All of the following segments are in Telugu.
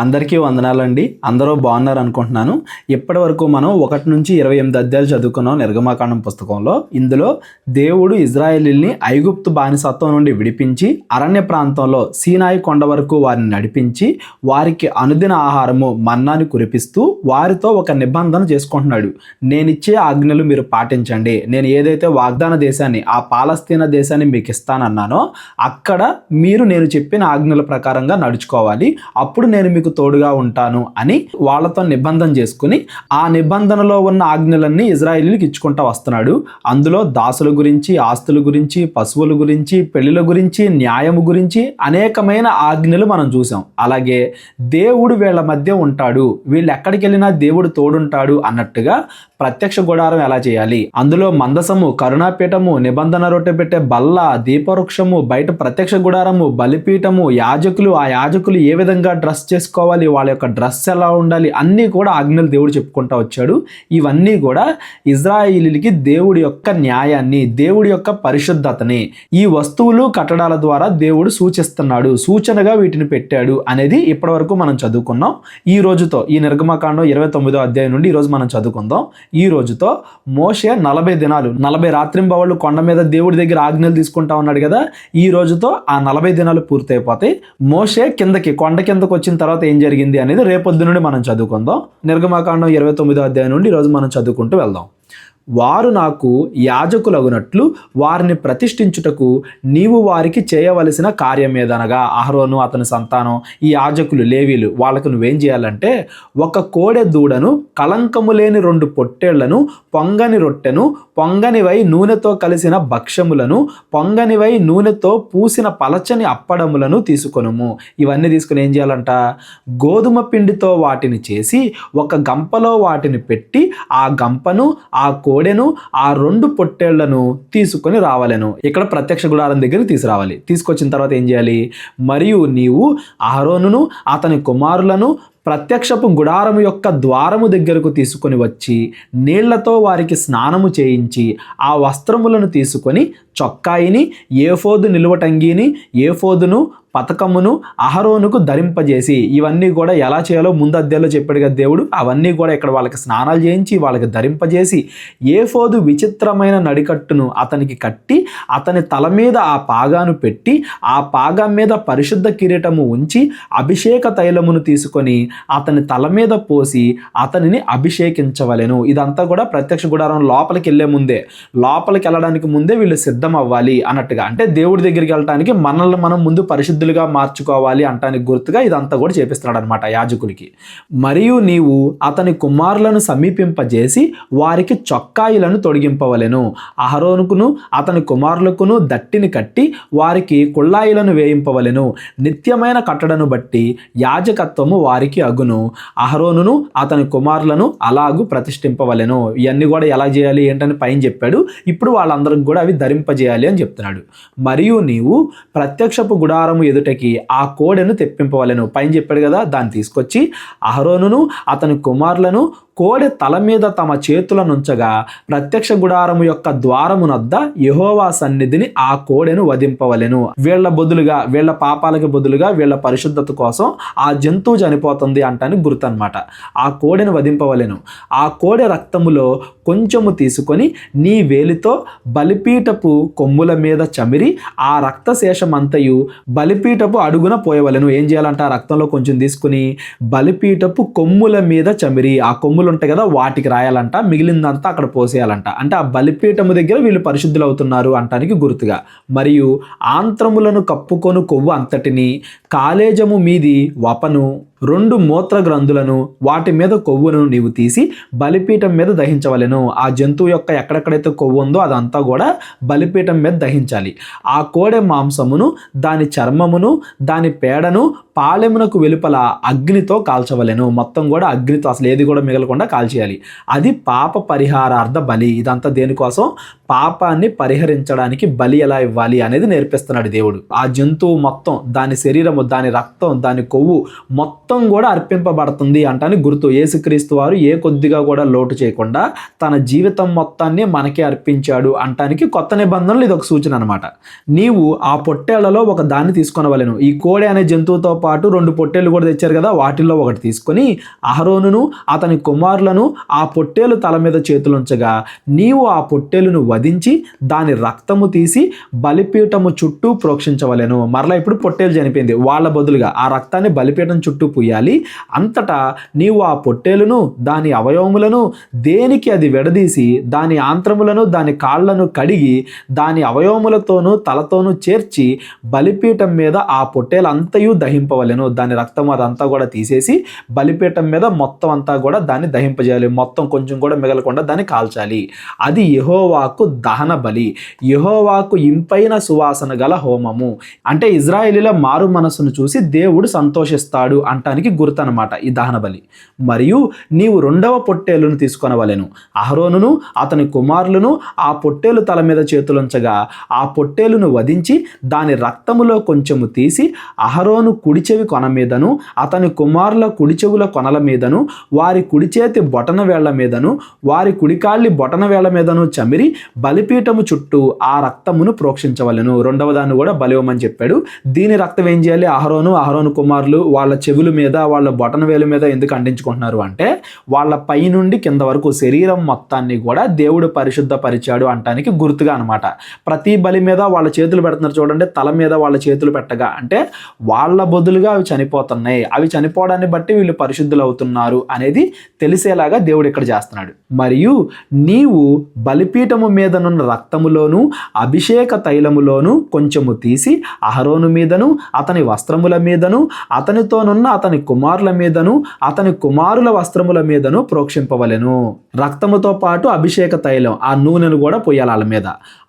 అందరికీ వందనాలండి. అందరూ బాగున్నారు అనుకుంటున్నాను. ఇప్పటి వరకు మనం 1 నుంచి 28 అధ్యాయాలు చదువుకున్నాం నిర్గమాకాండం పుస్తకంలో. ఇందులో దేవుడు ఇజ్రాయేలీల్ని ఐగుప్తు బానిసత్వం నుండి విడిపించి అరణ్య ప్రాంతంలో సీనాయి కొండ వరకు వారిని నడిపించి వారికి అనుదిన ఆహారము మన్నాని కురిపిస్తూ వారితో ఒక నిబంధన చేసుకుంటున్నాడు. నేనిచ్చే ఆజ్ఞలు మీరు పాటించండి. నేను ఏదైతే వాగ్దాన దేశాన్ని, ఆ పాలస్తీనా దేశాన్ని మీకు ఇస్తానన్నానో అక్కడ మీరు నేను చెప్పిన ఆజ్ఞల ప్రకారంగా నడుచుకోవాలి. అప్పుడు నేను మీకు తోడుగా ఉంటాను అని వాళ్ళతో నిబంధన చేసుకుని ఆ నిబంధనలో ఉన్న ఆజ్ఞలన్నీ ఇజ్రాయేలీలకు ఇచ్చుకుంటా వస్తున్నాడు. అందులో దాసుల గురించి, ఆస్తుల గురించి, పశువుల గురించి, పెళ్లిల గురించి, న్యాయము గురించి అనేకమైన ఆజ్ఞలు మనం చూసాం. అలాగే దేవుడు వీళ్ళ మధ్య ఉంటాడు, వీళ్ళు ఎక్కడికి వెళ్ళినా దేవుడు తోడుంటాడు అన్నట్టుగా ప్రత్యక్ష గుడారం ఎలా చేయాలి, అందులో మందసము, కరుణాపీఠము, నిబంధన రొట్టె పెట్టే బల్ల, దీపవృక్షము, బయట ప్రత్యక్ష గుడారము, బలిపీఠము, యాజకులు, ఆ యాజకులు ఏ విధంగా డ్రెస్ చేసుకోవాలి, వాళ్ళ యొక్క డ్రెస్ ఎలా ఉండాలి, అన్నీ కూడా ఆజ్ఞలు దేవుడు చెప్పుకుంటా వచ్చాడు. ఇవన్నీ కూడా ఇజ్రాయేలీలకి దేవుడి యొక్క న్యాయాన్ని, దేవుడి యొక్క పరిశుద్ధతని ఈ వస్తువులు కట్టడాల ద్వారా దేవుడు సూచిస్తున్నాడు, సూచనగా వీటిని పెట్టాడు అనేది ఇప్పటి వరకు మనం చదువుకున్నాం. ఈ రోజుతో ఈ నిర్గమకాండం 29వ అధ్యాయం నుండి ఈరోజు మనం చదువుకుందాం. ఈ రోజుతో మోషే 40 దినాలు 40 రాత్రింబవళ్ళు కొండ మీద దేవుడి దగ్గర ఆజ్ఞలు తీసుకుంటా ఉన్నాడు కదా. ఈ రోజుతో ఆ 40 దినాలు పూర్తయిపోతాయి. మోషే కొండ కిందకు వచ్చిన తర్వాత ఏం జరిగింది అనేది రేపొద్దు నుండి మనం చదువుకుందాం. నిర్గమకాండం 29వ అధ్యాయం నుండి ఈరోజు మనం చదువుకుంటూ వెళ్దాం. వారు నాకు యాజకులగునట్లు వారిని ప్రతిష్ఠించుటకు నీవు వారికి చేయవలసిన కార్యమేదనగా, అహరోను అతని సంతానం, ఈ యాజకులు లేవీలు, వాళ్ళకు నువ్వేం చేయాలంటే ఒక కోడె దూడను, కలంకము లేని 2 పొట్టేళ్లను, పొంగని రొట్టెను, పొంగనివై నూనెతో కలిసిన భక్ష్యములను, పొంగనివై నూనెతో పూసిన పలచని అప్పడములను తీసుకొనుము. ఇవన్నీ తీసుకుని ఏం చేయాలంట, గోధుమ పిండితో వాటిని చేసి ఒక గంపలో వాటిని పెట్టి ఆ గంపను, ఆ కోడెను, ఆ 2 పొట్టేళ్లను తీసుకొని రావాలను. ఇక్కడ ప్రత్యక్ష గుడారం దగ్గరికి తీసుకురావాలి. తీసుకొచ్చిన తర్వాత ఏం చేయాలి, మరియు నీవు అహరోనును అతని కుమారులను ప్రత్యక్షపు గుడారము యొక్క ద్వారము దగ్గరకు తీసుకొని వచ్చి నీళ్లతో వారికి స్నానము చేయించి ఆ వస్త్రములను తీసుకొని చొక్కాయిని, ఏఫోదు నిలువటంగీని, ఏఫోదును, పతకమును అహరోనుకు ధరింపజేసి, ఇవన్నీ కూడా ఎలా చేయాలో ముందు అధ్యాయంలో చెప్పాడు కదా దేవుడు. అవన్నీ కూడా ఇక్కడ వాళ్ళకి స్నానాలు చేయించి వాళ్ళకి ధరింపజేసి ఏఫోదు విచిత్రమైన నడికట్టును అతనికి కట్టి అతని తల మీద ఆ పాగాను పెట్టి ఆ పాగా మీద పరిశుద్ధ కిరీటము ఉంచి అభిషేక తైలమును తీసుకొని అతని తల మీద పోసి అతనిని అభిషేకించవలెను. ఇదంతా కూడా ప్రత్యక్ష గుడారం లోపలికి వెళ్ళడానికి ముందే వీళ్ళు సిద్ధం అవ్వాలి అన్నట్టుగా. అంటే దేవుడి దగ్గరికి వెళ్ళడానికి మనల్ని మనం ముందు పరిశుద్ధులుగా మార్చుకోవాలి అంటానికి గుర్తుగా ఇదంతా కూడా చేపిస్తున్నాడు అనమాట యాజకులకి. మరియు నీవు అతని కుమారులను సమీపింపజేసి వారికి చొక్కాయిలను తొడిగింపవలెను. అహరోనుకును అతని కుమారులకును దట్టిని కట్టి వారికి కుళ్ళాయిలను వేయింపవలెను. నిత్యమైన కట్టడను బట్టి యాజకత్వము వారికి అగును. అహరోనును అతని కుమారులను అలాగు ప్రతిష్ఠింపవలెను. ఇవన్నీ కూడా ఎలా చేయాలి ఏంటని పైన చెప్పాడు. ఇప్పుడు వాళ్ళందరికి కూడా అవి ధరింపజేయాలి అని చెప్తున్నాడు. మరియు నీవు ప్రత్యక్షపు గుడారము ఎదుటకి ఆ కోడెను తెప్పింపవలెను. పైన చెప్పాడు కదా, దాన్ని తీసుకొచ్చి అహరోనును అతని కుమారులను కోడె తల మీద తమ చేతులనుంచగా ప్రత్యక్ష గుడారము యొక్క ద్వారమునొద్ద యెహోవా సన్నిధిని ఆ కోడెను వధింపవలెను. వీళ్ళ బదులుగా, వీళ్ళ పాపాలకు బదులుగా, వీళ్ళ పరిశుద్ధత కోసం ఆ జంతువు చనిపోతుంది అంటానికి గుర్తు అనమాట. ఆ కోడెను వధింపవలెను. ఆ కోడె రక్తములో కొంచెము తీసుకొని నీ వేలితో బలిపీఠపు కొమ్ముల మీద చమిరి ఆ రక్తశేషమంతయు బలిపీఠపు అడుగున పోయవలెను. ఏం చేయాలంట, ఆ రక్తంలో కొంచెం తీసుకుని బలిపీఠపు కొమ్ముల మీద చమిరి, ఆ కొమ్ములు ఉంటాయి కదా వాటికి రాయాలంట, మిగిలిందంతా అక్కడ పోసేయాలంట. అంటే ఆ బలిపీఠము దగ్గర వీళ్ళు పరిశుద్ధులు అవుతున్నారు అంటానికి గుర్తుగా. మరియు ఆంత్రములను కప్పుకొను కొవ్వు అంతటిని, కాలేజము మీది వపను, 2 మూత్ర గ్రంథులను, వాటి మీద కొవ్వును నీవు తీసి బలిపీఠం మీద దహించవలెను. ఆ జంతువు యొక్క ఎక్కడెక్కడైతే కొవ్వు ఉందో అదంతా కూడా బలిపీఠం మీద దహించాలి. ఆ కోడె మాంసమును, దాని చర్మమును, దాని పేడను పాళెమునకు వెలుపల అగ్నితో కాల్చవలెను. మొత్తం కూడా అగ్నితో, అసలు ఏది కూడా మిగలకుండా కాల్చేయాలి. అది పాప పరిహారార్థ బలి. ఇదంతా దేనికోసం, పాపాన్ని పరిహరించడానికి బలి ఎలా ఇవ్వాలి అనేది నేర్పిస్తున్నాడు దేవుడు. ఆ జంతువు మొత్తం, దాని శరీరము, దాని రక్తం, దాని కొవ్వు మొత్తం మొత్తం కూడా అర్పింపబడుతుంది అంటానికి గుర్తు. యేసుక్రీస్తు వారు ఏ కొద్దిగా కూడా లోటు చేయకుండా తన జీవితం మొత్తాన్ని మనకే అర్పించాడు అంటానికి కొత్త నిబంధనలు ఇది ఒక సూచన అనమాట. నీవు ఆ పొట్టేళ్లలో ఒక దాన్ని తీసుకొనవలెను. ఈ కోడె అనే జంతువుతో పాటు 2 పొట్టేళ్లు కూడా తెచ్చారు కదా, వాటిల్లో ఒకటి తీసుకొని అహరోనును అతని కుమారులను ఆ పొట్టేలు తల మీద చేతులుంచగా నీవు ఆ పొట్టేలును వధించి దాని రక్తము తీసి బలిపీఠము చుట్టూ ప్రోక్షించవలెను. మరలా ఇప్పుడు పొట్టేలు చనిపోయింది, వాళ్ళ బదులుగా ఆ రక్తాన్ని బలిపీఠం చుట్టూ పూయాలి. అంతటా నీవు ఆ పొట్టేలును దాని అవయవములను దేనికి అది విడదీసి దాని ఆంత్రములను దాని కాళ్లను కడిగి దాని అవయవములతోనూ తలతోనూ చేర్చి బలిపీఠం మీద ఆ పొట్టేలంతయు దహింపవలెను. దాని రక్తం అదంతా కూడా తీసేసి బలిపీఠం మీద మొత్తం అంతా కూడా దాన్ని దహింపజేయాలి. మొత్తం కొంచెం కూడా మిగలకుండా దాన్ని కాల్చాలి. అది యెహోవాకు దహన బలి, యెహోవాకు ఇంపైన సువాసన గల హోమము. అంటే ఇజ్రాయేలీల మారు మనసును చూసి దేవుడు సంతోషిస్తాడు అంటానికి గుర్తు అనమాట ఈ దహన బలి. మరియు నీవు 2వ పొట్టేలును తీసుకొనవలెను. అహరోనును అతని కుమారులను ఆ పొట్టేలు తల మీద చేతులుంచగా ఆ పొట్టేలును వధించి దాని రక్తములో కొంచెము తీసి అహరోను కుడి చెవి కొన మీదను అతని కుమారుల కుడి చెవుల కొనల మీదను వారి కుడి చేతి బొటన వేళ్ల మీదను వారి కుడికాళ్ళి బొటన వేళ్ల మీదను చమిరి బలిపీఠము చుట్టూ ఆ రక్తమును ప్రోక్షించవలెను. 2వ దాన్ని కూడా బలివమని చెప్పాడు. దీని రక్తం ఏం చేయాలి? అహరోను కుమారులు వాళ్ళ చెవుల మీద వాళ్ళ బొటన వేల మీద ఎందుకు అంటించుకుంటున్నారు అంటే వాళ్ళ పై నుండి కింద వరకు శరీరం మొత్తాన్ని కూడా దేవుడు పరిశుద్ధపరిచాడు అంటానికి గుర్తుగా అనమాట. ప్రతి బలి మీద వాళ్ళ చేతులు పెడుతున్నారు చూడండి, తల మీద వాళ్ళ చేతులు పెట్టగా అంటే వాళ్ళ బదులుగా అవి చనిపోతున్నాయి, అవి చనిపోవడాన్ని బట్టి వీళ్ళు పరిశుద్ధులు అవుతున్నారు అనేది తెలిసేలాగా దేవుడు ఇక్కడ చేస్తున్నాడు. మరియు నీవు బలిపీఠము మీదనున్న రక్తములోను అభిషేక తైలములోను కొంచెము తీసి అహరోను మీదను అతని వస్త్రముల మీదను అతనితోనున్న అతని కుమారుల మీదను అతని కుమారుల వస్త్రముల మీదను ప్రోక్షింపవలెను. రక్తముతో పాటు అభిషేక తైలం ఆ నూనెను కూడా పొయ్యాలి వాళ్ళ మీద.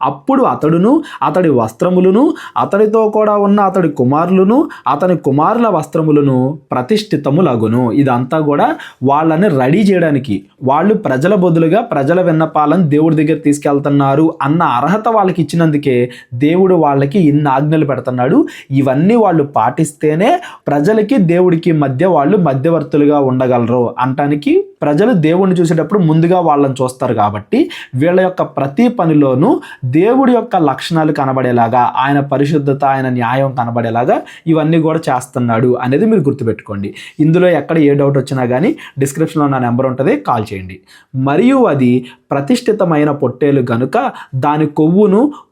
అప్పుడు అతడును అతడి వస్త్రములను అతడితో కూడా ఉన్న అతడి కుమారులను అతని కుమారుల వస్త్రములను ప్రతిష్ఠితములగును. ఇదంతా కూడా వాళ్ళని రెడీ చేయడానికి, వాళ్ళు ప్రజల బదులుగా ప్రజల విన్నపాలను దేవుడి దగ్గర తీసుకెళ్తున్నారు అన్న అర్హత వాళ్ళకి ఇచ్చినందుకే దేవుడు వాళ్ళకి ఇన్ని ఆజ్ఞలు పెడుతున్నాడు. ఇవన్నీ వాళ్ళు పాటిస్తేనే ప్రజలకి దేవుడికి మధ్య వాళ్ళు మధ్యవర్తులుగా ఉండగలరు అంటానికి ప్రజలు దేవుడిని చూసేటప్పుడు ముందుగా వాళ్ళని చూస్తారు. కాబట్టి వీళ్ళ యొక్క ప్రతి పనిలోనూ దేవుడి యొక్క లక్షణాలు కనబడేలాగా, ఆయన పరిశుద్ధత, ఆయన న్యాయం కనబడేలాగా ఇవన్నీ కూడా చేస్తున్నాడు అనేది మీరు గుర్తుపెట్టుకోండి. ఇందులో ఎక్కడ ఏ డౌట్ వచ్చినా కానీ డిస్క్రిప్షన్లో నా నెంబర్ ఉంటుంది, కాల్ చేయండి. మరియు అది ప్రతిష్ఠితమైన పొట్టేలు గనుక దాని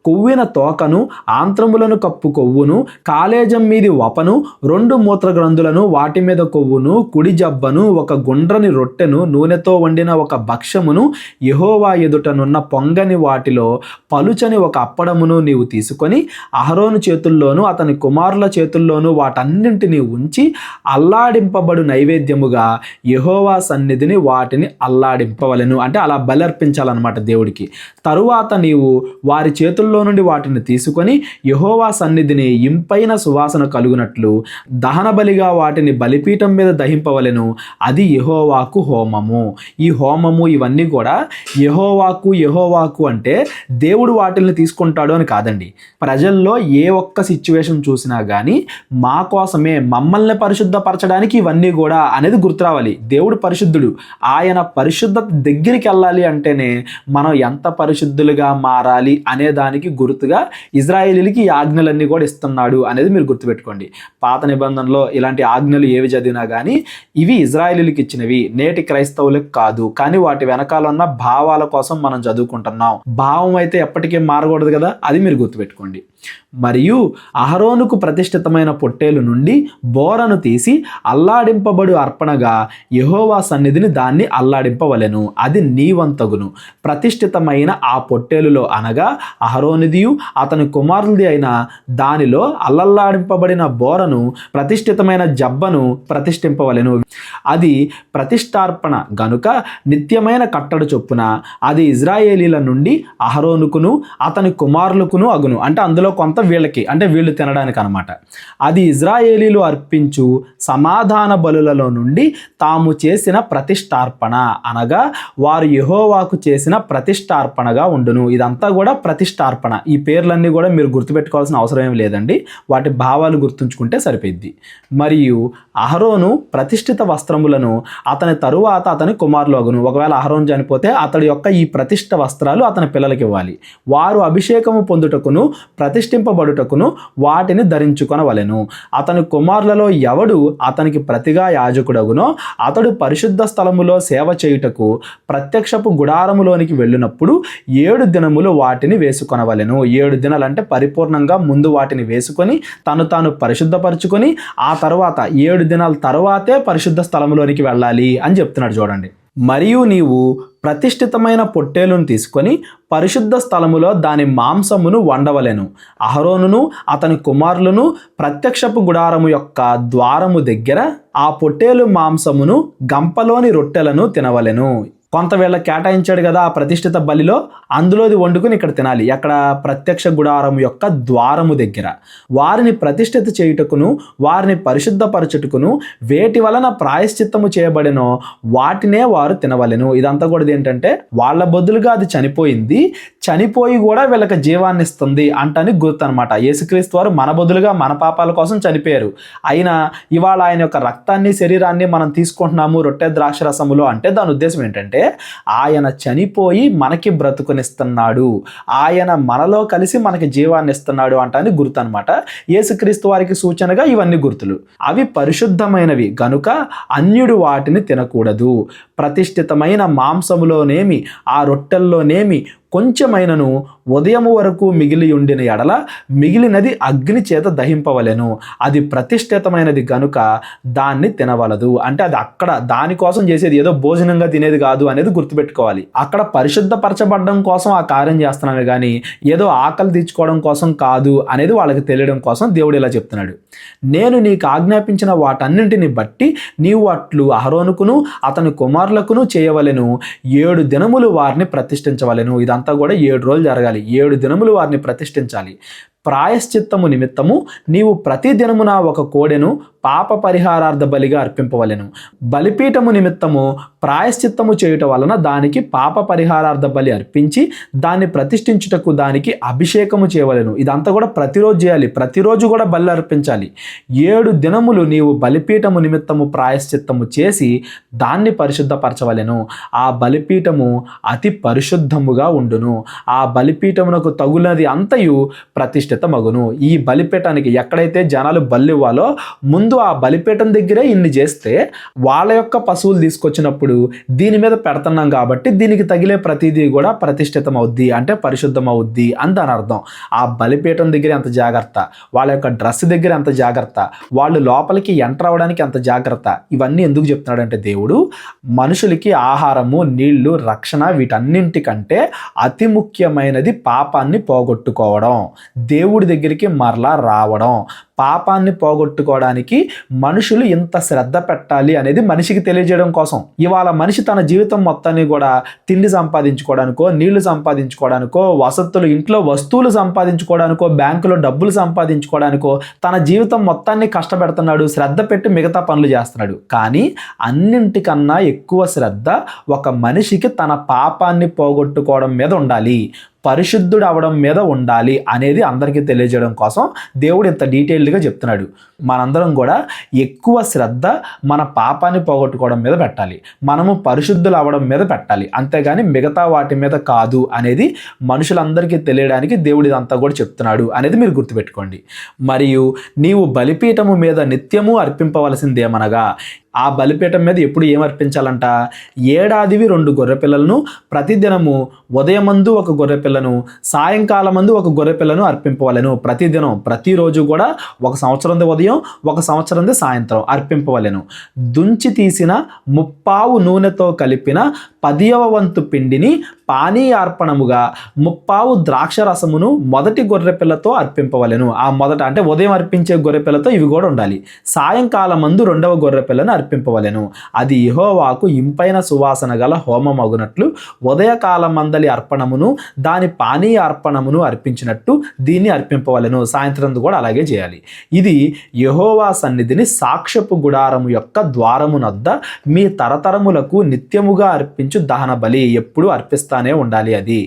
కొవ్విన తోకను ఆంత్రములను కప్పు కొవ్వును కాలేజం మీది వపను 2 మూత్ర గ్రంథులను వాటి మీద కొవ్వును కుడి జబ్బను ఒక గుండ్రని రొట్టెను నూనెతో వండిన ఒక భక్ష్యమును యెహోవా ఎదుటనున్న పొంగని వాటిలో పలుచని ఒక అప్పడమును నీవు తీసుకొని అహరోను చేతుల్లోనూ అతని కుమారుల చేతుల్లోనూ వాటన్నింటినీ ఉంచి అల్లాడింపబడు నైవేద్యముగా యెహోవా సన్నిధిని వాటిని అల్లాడింపవలెను. అంటే అలా బలర్పించాలన్నమాట దేవుడికి. తరువాత నీవు వారి చేతుల్లో నుండి వాటిని తీసుకొని యెహోవా సన్నిధిని ఇంపైన సువాసన కలుగునట్లు దహన బలిగా వాటిని బలిపీఠం మీద దహింపవలెను. అది యెహోవాకు హోమము. ఈ హోమము ఇవన్నీ కూడా యెహోవాకు అంటే దేవుడు వాటిని తీసుకుంటాడు అని కాదండి. ప్రజల్లో ఏ ఒక్క సిచ్యువేషన్ చూసినా కానీ మా కోసమే, మమ్మల్ని పరిశుద్ధపరచడానికి ఇవన్నీ కూడా అనేది గుర్తురావాలి. దేవుడు పరిశుద్ధుడు, ఆయన పరిశుద్ధత దగ్గరికి వెళ్ళాలి అంటేనే మనం ఎంత పరిశుద్ధులుగా మారాలి అనే దానికి గుర్తుగా ఇజ్రాయేలీలకి ఈ ఆజ్ఞలన్నీ కూడా ఇస్తున్నాడు అనేది మీరు గుర్తుపెట్టుకోండి. పాత నిబంధనలో ఇలాంటి ఆజ్ఞలు ఏవి చదివినా కానీ ఇవి ఇజ్రాయేలీలకి ఇచ్చినవి, నేటి క్రైస్తవులకు కాదు. కానీ వాటి వెనకాల ఉన్న భావాల కోసం మనం చదువుకుంటున్నాం. భావం అయితే ఎప్పటికీ మారకూడదు కదా, అది మీరు గుర్తుపెట్టుకోండి. మరియు అహరోనుకు ప్రతిష్ఠితమైన పొట్టేలు నుండి బోరను తీసి అల్లాడింపబడు అర్పణగా యెహోవా సన్నిధిని దాన్ని అల్లాడింపవలెను. అది నీవంతగును. ప్రతిష్ఠితమైన ఆ పొట్టేలులో అనగా అహరోనిదియు అతని కుమారులది అయిన దానిలో అల్లల్లాడింపబడిన బోరను ప్రతిష్ఠితమైన జబ్బను ప్రతిష్ఠింపవలెను. అది ప్రతిష్టార్పణ గనుక నిత్యమైన కట్టడి చొప్పున అది ఇజ్రాయేలీల నుండి అహరోనుకును అతని కుమారులకును అగును. అంటే అందులో కొంత వీళ్ళకి, అంటే వీళ్ళు తినడానికి అనమాట. అది ఇజ్రాయేలీలు అర్పించు సమాధాన బలులలో నుండి తాము చేసిన ప్రతిష్టార్పణ, అనగా వారు యెహోవాకు చేసిన ప్రతిష్టార్పణగా ఉండును. ఇదంతా కూడా ప్రతిష్టార్పణ. ఈ పేర్లన్నీ కూడా మీరు గుర్తుపెట్టుకోవాల్సిన అవసరం ఏమి లేదండి, వాటి భావాలు గుర్తుంచుకుంటే సరిపోద్ది. మరియు అహరోను ప్రతిష్ఠిత వస్త్రములను అతని తరువాత అతని కుమారులగును. ఒకవేళ అహరోను చనిపోతే అతడి యొక్క ఈ ప్రతిష్ఠ వస్త్రాలు అతని పిల్లలకి ఇవ్వాలి. వారు అభిషేకము పొందుటకును ప్రతిష్ఠింపబడుటకును వాటిని ధరించుకొనవలెను. అతని కుమారులలో ఎవడు అతనికి ప్రతిగా యాజకుడగునో అతడు పరిశుద్ధ స్థలములో సేవ చేయుటకు ప్రత్యక్షపు గుడారములోనికి వెళ్ళినప్పుడు 7 దినములు వాటిని వేసుకొనవలెను. 7 దినాలంటే పరిపూర్ణంగా ముందు వాటిని వేసుకొని తాను పరిశుద్ధపరచుకొని ఆ తర్వాత 7 దినాల తర్వాతే పరిశుద్ధ స్థలములోనికి వెళ్ళాలి అని చెప్తున్నాడు చూడండి. మరియు నీవు ప్రతిష్ఠితమైన పొట్టేలును తీసుకొని పరిశుద్ధ స్థలములో దాని మాంసమును వండవలెను. అహరోనును అతని కుమారులను ప్రత్యక్షపు గుడారము యొక్క ద్వారము దగ్గర ఆ పొట్టేలు మాంసమును గంపలోని రొట్టెలను తినవలెను. కొంత వీళ్ళ కేటాయించాడు కదా ఆ ప్రతిష్ఠిత బలిలో, అందులోది వండుకుని ఇక్కడ తినాలి. ఎక్కడ? ప్రత్యక్ష గుడారం యొక్క ద్వారము దగ్గర. వారిని ప్రతిష్ఠిత చేయుటకును వారిని పరిశుద్ధపరచుటకును వేటి వలన ప్రాయశ్చిత్తము చేయబడినో వాటినే వారు తినవలెను. ఇదంతా కూడా ఏంటంటే వాళ్ళ బదులుగా అది చనిపోయింది, చనిపోయి కూడా వీళ్ళకి జీవాన్ని ఇస్తుంది అంటని గుర్తు అనమాట. యేసుక్రీస్తు వారు మన బదులుగా మన పాపాల కోసం చనిపోయారు. అయినా ఇవాళ ఆయన యొక్క రక్తాన్ని శరీరాన్ని మనం తీసుకుంటున్నాము రొట్టె ద్రాక్ష రసములో అంటే దాని ఉద్దేశం ఏంటంటే ఆయన చనిపోయి మనకి బ్రతుకునిస్తున్నాడు, ఆయన మనలో కలిసి మనకి జీవాన్ని ఇస్తున్నాడు అంటాన్ని గుర్తు అనమాట. యేసుక్రీస్తు వారికి సూచనగా ఇవన్నీ గుర్తులు. అవి పరిశుద్ధమైనవి గనుక అన్యుడు వాటిని తినకూడదు. ప్రతిష్ఠితమైన మాంసములోనేమి ఆ రొట్టెల్లోనేమి కొంచెమైనను ఉదయము వరకు మిగిలి ఉండిన ఎడల మిగిలినది అగ్ని చేత దహింపవలెను. అది ప్రతిష్ఠితమైనది గనుక దాన్ని తినవలదు. అంటే అది అక్కడ దానికోసం చేసేది, ఏదో భోజనంగా తినేది కాదు అనేది గుర్తుపెట్టుకోవాలి. అక్కడ పరిశుద్ధపరచబడడం కోసం ఆ కార్యం చేస్తున్నాను కానీ ఏదో ఆకలి తీర్చుకోవడం కోసం కాదు అనేది వాళ్ళకి తెలియడం కోసం దేవుడు ఇలా చెప్తున్నాడు. నేను నీకు ఆజ్ఞాపించిన వాటన్నింటిని బట్టి నీవు అట్లు అహరోనుకును అతని కుమారులకును చేయవలెను. 7 దినములు వారిని ప్రతిష్ఠించవలెను. ఇదంతా కూడా 7 రోజులు జరగాలి. 7 దినములు వారిని ప్రతిష్ఠించాలి. ప్రాయశ్చిత్తము నిమిత్తము నీవు ప్రతి దినమున ఒక కోడెను పాప పరిహారార్థ బలిగా అర్పింపవలెను. బలిపీఠము నిమిత్తము ప్రాయశ్చిత్తము చేయుట వలన దానికి పాప పరిహారార్థ బలి అర్పించి దాన్ని ప్రతిష్ఠించుటకు దానికి అభిషేకము చేయవలెను. ఇదంతా కూడా ప్రతిరోజు చేయాలి, ప్రతిరోజు కూడా బలి అర్పించాలి. 7 దినములు నీవు బలిపీఠము నిమిత్తము ప్రాయశ్చిత్తము చేసి దాన్ని పరిశుద్ధపరచవలెను. ఆ బలిపీఠము అతి పరిశుద్ధముగా ఉండును. ఆ బలిపీఠమునకు తగులది అంతయు ప్రతిష్ఠిత మగును. ఈ బలిపీఠానికి ఎక్కడైతే జనాలు బలివ్వాలో ముందు ఆ బలిపీఠం దగ్గరే ఇన్ని చేస్తే వాళ్ళ యొక్క పశువులు తీసుకొచ్చినప్పుడు దీని మీద పెడుతున్నాం కాబట్టి దీనికి తగిలే ప్రతిదీ కూడా ప్రతిష్ఠితం అవుద్ది, అంటే పరిశుద్ధం అవుద్ది అని దాని అర్థం. ఆ బలిపీఠం దగ్గర ఎంత జాగ్రత్త, వాళ్ళ యొక్క డ్రెస్ దగ్గర ఎంత జాగ్రత్త, వాళ్ళు లోపలికి ఎంటర్ అవ్వడానికి ఎంత జాగ్రత్త. ఇవన్నీ ఎందుకు చెప్తున్నాడంటే దేవుడు మనుషులకి ఆహారము, నీళ్లు, రక్షణ వీటన్నింటికంటే అతి ముఖ్యమైనది పాపాన్ని పోగొట్టుకోవడం, దేవుడి దగ్గరికి మరలా రావడం. పాపాన్ని పోగొట్టుకోవడానికి మనుషులు ఇంత శ్రద్ధ పెట్టాలి అనేది మనిషికి తెలియజేయడం కోసం. ఇవాళ మనిషి తన జీవితం మొత్తాన్ని కూడా తిండి సంపాదించుకోవడానికో, నీళ్లు సంపాదించుకోవడానికో, వసతులు, ఇంట్లో వస్తువులు సంపాదించుకోవడానికో, బ్యాంకులో డబ్బులు సంపాదించుకోవడానికో తన జీవితం మొత్తాన్ని కష్టపెడుతున్నాడు, శ్రద్ధ పెట్టి మిగతా పనులు చేస్తున్నాడు. కానీ అన్నింటికన్నా ఎక్కువ శ్రద్ధ ఒక మనిషికి తన పాపాన్ని పోగొట్టుకోవడం మీద ఉండాలి, పరిశుద్ధుడు అవడం మీద ఉండాలి అనేది అందరికీ తెలియజేయడం కోసం దేవుడు ఇంత డీటెయిల్డ్గా చెప్తున్నాడు. మనందరం కూడా ఎక్కువ శ్రద్ధ మన పాపాన్ని పోగొట్టుకోవడం మీద పెట్టాలి, మనము పరిశుద్ధులు అవ్వడం మీద పెట్టాలి, అంతేగాని మిగతా వాటి మీద కాదు అనేది మనుషులందరికీ తెలియడానికి దేవుడు ఇదంతా కూడా చెప్తున్నాడు అనేది మీరు గుర్తుపెట్టుకోండి. మరియు నీవు బలిపీఠము మీద నిత్యము అర్పింపవలసిందేమనగా, ఆ బలిపీఠం మీద ఎప్పుడు ఏం అర్పించాలంట? ఏడాదివి 2 గొర్రెపిల్లలను, ప్రతిదినము ఉదయమందు 1 గొర్రెపిల్లను, సాయంకాలమందు 1 గొర్రెపిల్లను అర్పింపవలెను. ప్రతిదినం, ప్రతిరోజు కూడా 1 సంవత్సరంది ఉదయం, 1 సంవత్సరంది సాయంత్రం అర్పింపవలెను. దుంచి తీసిన 30 నూనెతో కలిపిన 10వ వంతు పిండిని పానీయార్పణముగా 30 ద్రాక్ష రసమును మొదటి గొర్రెపిల్లతో అర్పింపవలెను. ఆ మొదట అంటే ఉదయం అర్పించే గొర్రెపిల్లతో ఇవి కూడా ఉండాలి. సాయంకాలం మందు 2వ గొర్రెపిల్లను అర్పింపవలెను. అది యెహోవాకు ఇంపైన సువాసన గల హోమమగునట్లు ఉదయకాలమందలి అర్పణమును దాని పానీయ అర్పణమును అర్పించినట్టు దీన్ని అర్పింపవలెను. సాయంత్రం కూడా అలాగే చేయాలి. ఇది యెహోవా సన్నిధిని సాక్ష్యపు గుడారము యొక్క ద్వారమునొద్ద మీ తరతరములకు నిత్యముగా అర్పించు దహన బలి. ఎప్పుడు అర్పిస్తానే ఉండాలి. అది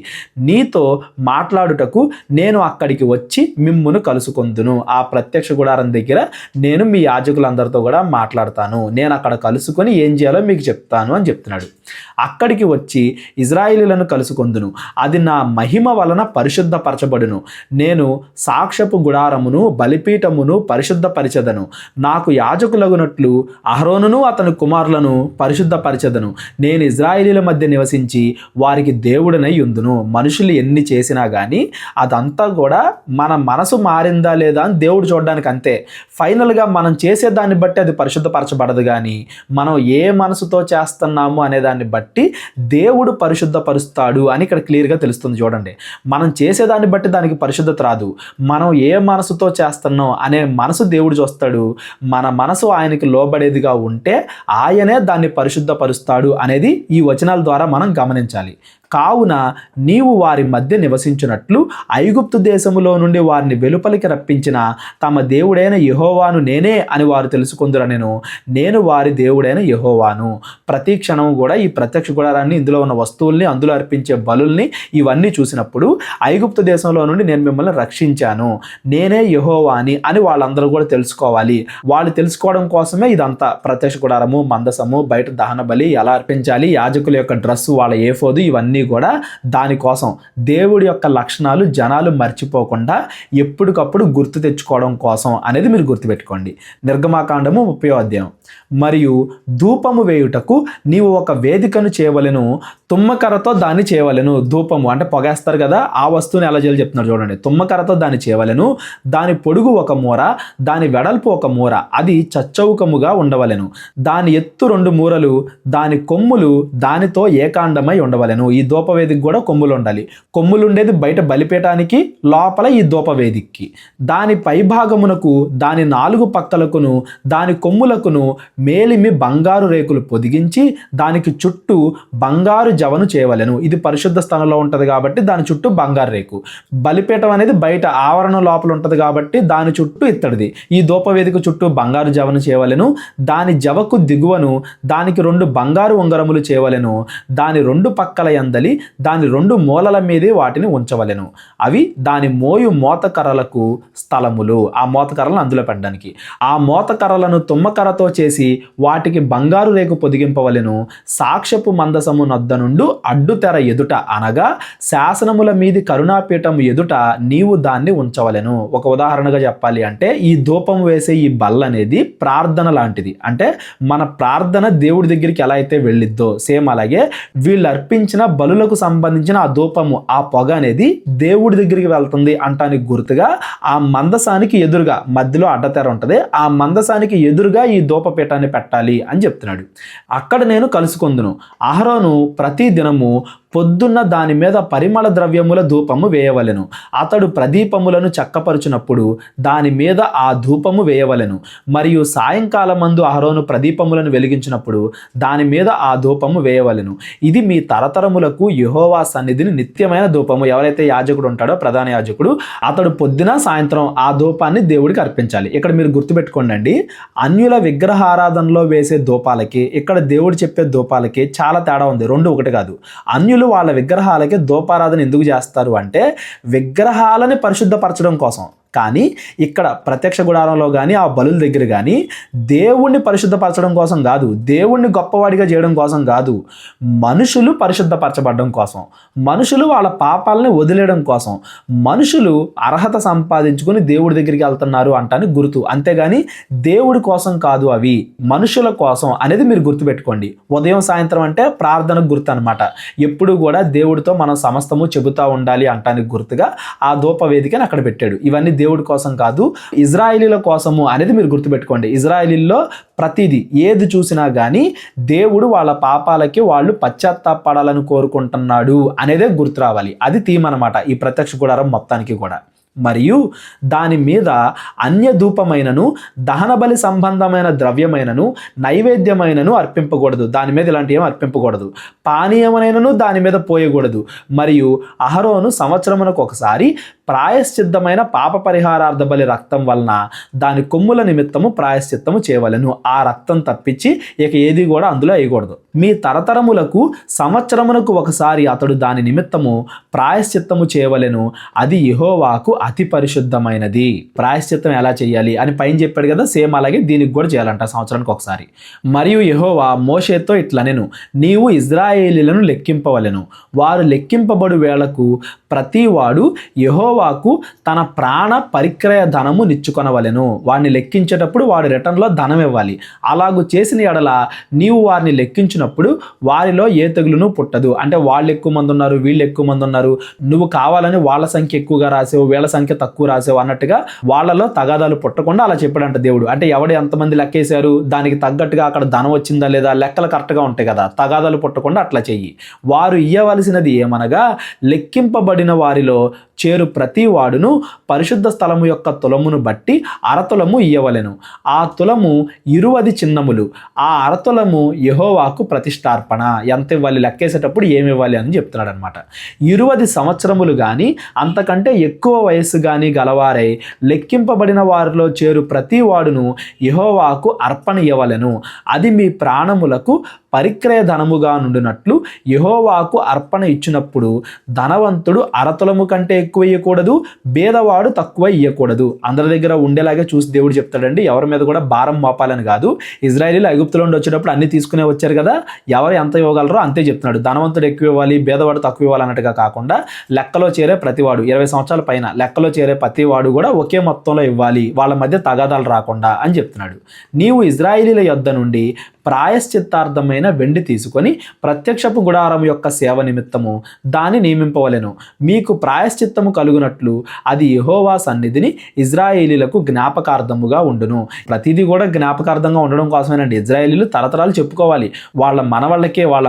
నీతో మాట్లాడుటకు నేను అక్కడికి వచ్చి మిమ్మును కలుసుకొందును. ఆ ప్రత్యక్ష గుడారం దగ్గర నేను మీ యాజకులందరితో కూడా మాట్లాడతాను. నేను అక్కడ కలుసుకొని ఏం చేయాలో మీకు చెప్తాను అని చెప్తున్నాడు. అక్కడికి వచ్చి ఇజ్రాయేలీలను కలుసుకొందును. అది నా మహిమ వలన పరిశుద్ధపరచబడును. నేను సాక్ష్యపు గుడారమును బలిపీఠమును పరిశుద్ధపరిచెదను. నాకు యాజకులగునట్లు అహరోనును అతని కుమారులను పరిశుద్ధపరిచెదను. నేను ఇజ్రాయేలీల మధ్య నివసించి వారికి దేవుడనై యుందును. మనుషులు ఎన్ని చేసినా కానీ అదంతా కూడా మన మనసు మారిందా లేదా అని దేవుడు చూడడానికి అంతే. ఫైనల్గా మనం చేసేదాన్ని బట్టి అది పరిశుద్ధపరచబడదు, కానీ మనం ఏ మనసుతో చేస్తున్నాము అనే దాన్ని బట్టి దేవుడు పరిశుద్ధపరుస్తాడు అని ఇక్కడ క్లియర్గా తెలుస్తుంది. చూడండి, మనం చేసేదాన్ని బట్టి దానికి పరిశుద్ధత రాదు. మనం ఏ మనసుతో చేస్తున్నాం అనే మనసు దేవుడు చూస్తాడు. మన మనసు ఆయనకి లోబడేదిగా ఉంటే ఆయనే దాన్ని పరిశుద్ధపరుస్తాడు అనేది ఈ వచనాల ద్వారా మనం గమనించాలి. కావున నీవు వారి మధ్య నివసించినట్లు ఐగుప్తు దేశములో నుండి వారిని వెలుపలికి రప్పించిన తమ దేవుడైన యెహోవాను నేనే అని వారు తెలుసుకుందురనెను. నేను వారి దేవుడైన యెహోవాను. ప్రతి క్షణం కూడా ఈ ప్రత్యక్ష గుడారాన్ని, ఇందులో ఉన్న వస్తువుల్ని, అందులో అర్పించే బలుల్ని ఇవన్నీ చూసినప్పుడు ఐగుప్తు దేశంలో నుండి నేను మిమ్మల్ని రక్షించాను, నేనే యెహోవాని అని వాళ్ళందరూ కూడా తెలుసుకోవాలి. వాళ్ళు తెలుసుకోవడం కోసమే ఇదంతా ప్రత్యక్ష గుడారము, మందసము, బయట దహన బలి ఎలా అర్పించాలి, యాజకుల యొక్క డ్రెస్సు, వాళ్ళ ఏఫోదు, ఇవన్నీ కూడా దానికోసం. దేవుడి యొక్క లక్షణాలు జనాలు మర్చిపోకుండా ఎప్పటికప్పుడు గుర్తు తెచ్చుకోవడం కోసం అనేది మీరు గుర్తుపెట్టుకోండి. నిర్గమాకాండము 30వ అధ్యాయం. మరియు ధూపము వేయుటకు నీవు ఒక వేదికను చేయవలెను, తుమ్మకర్రతో దాన్ని చేయవలెను. ధూపము అంటే పొగేస్తారు కదా, ఆ వస్తువుని ఎలా చేయాలో చెప్తున్నారు చూడండి. తుమ్మకర్రతో దాన్ని చేయవలెను. దాని పొడుగు ఒక మూర, దాని వెడల్పు ఒక మూర, అది చచ్చౌకముగా ఉండవలెను. దాని ఎత్తు 2 మూరలు, దాని కొమ్ములు దానితో ఏకాండమై ఉండవలెను. ఈ ధూపవేదికి కూడా కొమ్ములు ఉండాలి. కొమ్ములు ఉండేది బయట బలిపీఠానికి, లోపల ఈ ధూపవేదికి. దాని పైభాగమునకు దాని 4 పక్కలకును దాని కొమ్ములకును మేలిమి బంగారు రేకులు పొదిగించి దానికి చుట్టూ బంగారు జవను చేయవలెను. ఇది పరిశుద్ధ స్థలంలో ఉంటుంది కాబట్టి దాని చుట్టూ బంగారు రేకు. బలిపీఠం అనేది బయట ఆవరణం లోపల ఉంటుంది కాబట్టి దాని చుట్టూ ఇత్తడిది. ఈ ధూపవేదిక చుట్టూ బంగారు జవను చేయవలెను. దాని జవకు దిగువను దానికి 2 బంగారు ఉంగరములు చేయవలెను. దాని 2 పక్కల యందలి దాని 2 మూలల మీదే వాటిని ఉంచవలెను. అవి దాని మోయు మోతకర్రలకు స్థలములు. ఆ మోతకర్రలను అందులో పెట్టడానికి. ఆ మోతకర్రలను తుమ్మకర్రతో చేసి వాటికి బంగారు రేకు పొదిగింపవలెను. సాక్ష్యపు మందసము నొద్ద నుండి అడ్డు తెర ఎదుట అనగా శాసనముల మీది కరుణాపీఠం ఎదుట నీవు దాన్ని ఉంచవలెను. ఒక ఉదాహరణగా చెప్పాలి అంటే ఈ ధూపం వేసే ఈ బల్ల అనేది ప్రార్థన లాంటిది. అంటే మన ప్రార్థన దేవుడి దగ్గరికి ఎలా అయితే వెళ్ళిద్దో సేమ్ అలాగే వీళ్ళు అర్పించిన బలులకు సంబంధించిన ఆ ధూపము, ఆ పొగ అనేది దేవుడి దగ్గరికి వెళ్తుంది అంటానికి గుర్తుగా ఆ మందసానికి ఎదురుగా మధ్యలో అడ్డతెర ఉంటుంది. ఆ మందసానికి ఎదురుగా ఈ ధూపపీఠాన్ని పెట్టాలి అని చెప్తున్నాడు. అక్కడ నేను కలుసుకొందును. అహరోను ప్రతి దినము పొద్దున్న దాని మీద పరిమళ ద్రవ్యముల ధూపము వేయవలెను. అతడు ప్రదీపములను చక్కపరుచునప్పుడు దాని మీద ఆ ధూపము వేయవలెను. మరియు సాయంకాలమందు అహరోను ప్రదీపములను వెలిగించినప్పుడు దాని మీద ఆ ధూపము వేయవలెను. ఇది మీ తరతరములకు యెహోవా సన్నిధిని నిత్యమైన ధూపము. ఎవరైతే యాజకుడు ఉంటాడో, ప్రధాన యాజకుడు, అతడు పొద్దున సాయంత్రం ఆ ధూపాన్ని దేవుడికి అర్పించాలి. ఇక్కడ మీరు గుర్తుపెట్టుకోండి, అన్యుల విగ్రహారాధనలో వేసే ధూపాలకి ఇక్కడ దేవుడు చెప్పే ధూపాలకి చాలా తేడా ఉంది. 2 ఒకటి కాదు. అన్యులు వాళ్ళ విగ్రహాలకి ధూపారాధన ఎందుకు చేస్తారు అంటే విగ్రహాలని పరిశుద్ధపరచడం కోసం. కానీ ఇక్కడ ప్రత్యక్ష గుడారంలో కానీ ఆ బలుల దగ్గర కానీ దేవుణ్ణి పరిశుద్ధపరచడం కోసం కాదు, దేవుణ్ణి గొప్పవాడిగా చేయడం కోసం కాదు, మనుషులు పరిశుద్ధపరచబడడం కోసం, మనుషులు వాళ్ళ పాపాలని వదిలేయడం కోసం, మనుషులు అర్హత సంపాదించుకొని దేవుడి దగ్గరికి వెళ్తున్నారు అంటానికి గుర్తు. అంతేగాని దేవుడి కోసం కాదు, అవి మనుషుల కోసం అనేది మీరు గుర్తుపెట్టుకోండి. ఉదయం సాయంత్రం అంటే ప్రార్థనకు గుర్తు అనమాట. ఎప్పుడు కూడా దేవుడితో మనం సమస్తము చెబుతూ ఉండాలి అంటానికి గుర్తుగా ఆ ధూప వేదికని అక్కడ పెట్టాడు. ఇవన్నీ దేవుడి కోసం కాదు, ఇజ్రాయేలీల కోసము అనేది మీరు గుర్తుపెట్టుకోండి. ఇజ్రాయేలీల్లో ప్రతిదీ ఏది చూసినా కానీ దేవుడు వాళ్ళ పాపాలకి వాళ్ళు పశ్చాత్తాపడాలని కోరుకుంటున్నాడు అనేదే గుర్తు రావాలి. అది థీమ్ అనమాట ఈ ప్రత్యక్ష గుడారం మొత్తానికి కూడా. మరియు దాని మీద అన్య ధూపమైనను దహన బలి సంబంధమైన ద్రవ్యమైనను నైవేద్యమైనను అర్పింపకూడదు. దాని మీద ఇలాంటి ఏం అర్పింపకూడదు. పానీయమైనను దాని మీద పోయకూడదు. మరియు అహరోను సంవత్సరమునకు ఒకసారి ప్రాయశ్చిత్తమైన పాప పరిహారార్థ బలి రక్తం వలన దాని కొమ్ముల నిమిత్తము ప్రాయశ్చిత్తము చేయవలెను. ఆ రక్తం తప్పించి ఇక ఏది కూడా అందులో వేయకూడదు. మీ తరతరములకు సంవత్సరమునకు ఒకసారి అతడు దాని నిమిత్తము ప్రాయశ్చిత్తము చేయవలెను. అది యెహోవాకు అతి పరిశుద్ధమైనది. ప్రాయశ్చిత్తం ఎలా చేయాలి అని పైన చెప్పాడు కదా, సేమ్ అలాగే దీనికి కూడా చేయాలంట సంవత్సరానికి ఒకసారి. మరియు యెహోవా మోషేతో ఇట్లనెను, నీవు ఇజ్రాయేలీలను లెక్కింపవలెను. వారు లెక్కింపబడు వేళకు ప్రతివాడు యెహోవాకు తన ప్రాణ పరిక్రయ ధనము నిచ్చుకొనవలెను. వాడిని లెక్కించేటప్పుడు వాడు రిటర్న్లో ధనం ఇవ్వాలి. అలాగూ చేసిన ఎడల నీవు వారిని లెక్కించినప్పుడు వారిలో ఏ తెగులును పుట్టదు. అంటే వాళ్ళు ఎక్కువ మంది ఉన్నారు, వీళ్ళు ఎక్కువ మంది ఉన్నారు, నువ్వు కావాలని వాళ్ళ సంఖ్య ఎక్కువగా రాసావు, వీళ్ళ సంఖ్య తక్కువ రాసావు అన్నట్టుగా వాళ్ళలో తగాదాలు పుట్టకుండా అలా చెప్పాడంట దేవుడు. అంటే ఎవడు ఎంతమంది లెక్కేశారు, దానికి తగ్గట్టుగా అక్కడ ధనం వచ్చిందా లేదా, లెక్కలు కరెక్ట్గా ఉంటాయి కదా, తగాదాలు పుట్టకుండా అట్లా చెయ్యి. వారు ఇయ్యవలసినది ఏమనగా లెక్కింపబడిన వారిలో చేరు ప్రతి వాడును పరిశుద్ధ స్థలము యొక్క తులమును బట్టి అరతులము ఇయ్యవలెను. ఆ తులము 20 చిన్నములు. ఆ అరతులము యెహోవాకు ప్రతిష్టార్పణ. ఎంత ఇవ్వాలి, లెక్కేసేటప్పుడు ఏమి ఇవ్వాలి అని చెప్తున్నాడు అనమాట. 20 సంవత్సరములు కానీ అంతకంటే ఎక్కువ వయస్సు కానీ గలవారై లెక్కింపబడిన వారిలో చేరు ప్రతి వాడును యెహోవాకు అర్పణ ఇవ్వవలెను. అది మీ ప్రాణములకు పరిక్రయ ధనముగా నుండినట్లు యెహోవాకు అర్పణ ఇచ్చినప్పుడు ధనవంతుడు అరతులము కంటే ఎక్కువ ఇయ్యకూడదు, బేదవాడు తక్కువ ఇయ్యకూడదు. అందరి దగ్గర ఉండేలాగే చూసి దేవుడు చెప్తాడండి. ఎవరి మీద కూడా భారం మోపాలని కాదు. ఇజ్రాయేలీలు ఐగుప్తులో నుండి వచ్చేటప్పుడు అన్ని తీసుకునే వచ్చారు కదా, ఎవరు ఎంత ఇవ్వగలరో అంతే చెప్తున్నాడు. ధనవంతుడు ఎక్కువ ఇవ్వాలి, బేదవాడు తక్కువ ఇవ్వాలి అన్నట్టుగా కాకుండా లెక్కలో చేరే ప్రతివాడు 20 సంవత్సరాల పైన లెక్కలో చేరే ప్రతివాడు కూడా ఒకే మొత్తంలో ఇవ్వాలి, వాళ్ళ మధ్య తగాదాలు రాకుండా అని చెప్తున్నాడు. నీవు ఇజ్రాయేలీల యొద్ద నుండి ప్రాయశ్చిత్తార్థమైన వెండి తీసుకొని ప్రత్యక్షపు గుడారం యొక్క సేవ నిమిత్తము దాన్ని నియమింపవలెను. మీకు ప్రాయశ్చిత్తము కలుగునట్లు అది యెహోవా సన్నిధిని ఇజ్రాయేలీలకు జ్ఞాపకార్థముగా ఉండును. ప్రతిదీ కూడా జ్ఞాపకార్థంగా ఉండడం కోసమేనండి. ఇజ్రాయేలీలు తరతరాలు చెప్పుకోవాలి, వాళ్ళ మనవాళ్ళకే వాళ్ళ